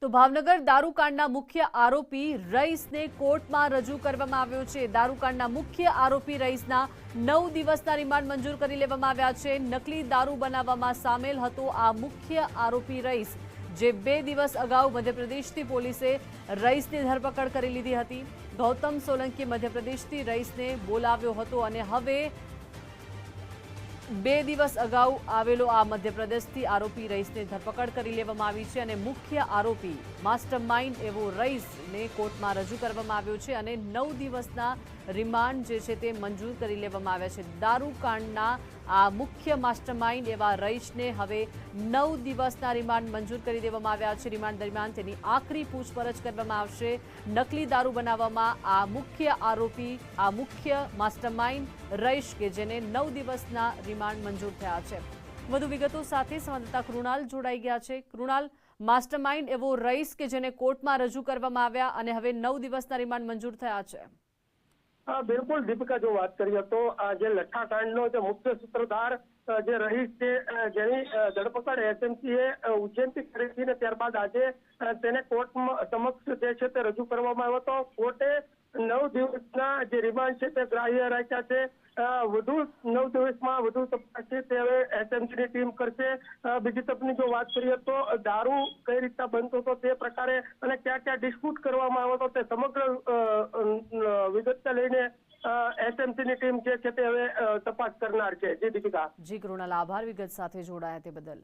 તો ભાવનગર દારૂકાંડના મુખ્ય આરોપી રઈસને કોર્ટમાં રજૂ કરવામાં આવ્યો છે। દારૂકાંડના મુખ્ય આરોપી રઈસના 9 દિવસના રિમાન્ડ મંજૂર કરી લેવામાં આવ્યા છે। નકલી દારૂ બનાવવામાં સામેલ હતો આ મુખ્ય આરોપી રઈસ, જે 2 દિવસ અગાઉ મધ્યપ્રદેશથી પોલીસે રઈસની ધરપકડ કરી લીધી હતી। ગૌતમ સોલંકી મધ્યપ્રદેશથી રઈસને બોલાવ્યો હતો અને હવે 2 દિવસ અગાઉ આવેલો આ મધ્યપ્રદેશથી આરોપી રઈસને ધરપકડ કરી લેવામાં આવી છે અને મુખ્ય આરોપી માસ્ટરમાઇન્ડ એવો રઈસને કોર્ટમાં રજૂ કરવામાં આવ્યો છે અને 9 દિવસના રિમાન્ડ જે છે તે મંજૂર કરી લેવામાં આવ્યા છે। દારૂકાંડના આ મુખ્ય માસ્ટરમાઇન્ડ એવા રઈસને હવે 9 દિવસના રિમાન્ડ મંજૂર કરી દેવામાં આવ્યા છે। રિમાન્ડ દરમિયાન તેની આખરી પૂછપરછ કરવામાં આવશે। નકલી દારૂ બનાવવામાં આ મુખ્ય આરોપી, આ મુખ્ય માસ્ટરમાઇન્ડ રઈસ કે જેને 9 દિવસના રિમાન્ડ મંજૂર થયા છે। વધુ વિગતો સાથે સંવાદદાતા કૃણાલ જોડાઈ ગયા છે। કૃણાલ, માસ્ટરમાઇન્ડ એવો રઈસ કે જેને કોર્ટમાં રજૂ કરવામાં આવ્યા અને હવે 9 દિવસના રિમાન્ડ મંજૂર થયા છે। બિલકુલ દીપિકા, જો વાત કરીએ તો જે લઠ્ઠાકાંડનો જે મુખ્ય સૂત્રધાર જે રહીશ છે, જેની ધરપકડ એસએમસીએ ઉજ્જૈનથી કરી હતી ને ત્યારબાદ આજે તેને કોર્ટ સમક્ષ જે છે તે રજૂ કરવામાં આવ્યો હતો। કોર્ટે 9 દિવસના જે રિમાન્ડ છે તે ગ્રાહ્ય રાખ્યા છે। વધુ 9 દિવસમાં વધુ તપાસ છે તે હવે એસએમસીની ટીમ કરશે। બીજી તરફની જો વાત કરીએ તો દારૂ કઈ રીતના બનતો હતો તે પ્રકારે અને ક્યાં ક્યાં ડિસ્પ્યુટ કરવામાં આવ્યો હતો તે સમગ્ર વિગતને લઈને એસએમસીની ટીમ જે છે તે હવે તપાસ કરનાર છે। જી દીપિકા। જી કૃણાલ, આભાર વિગત સાથે જોડાયા તે બદલ।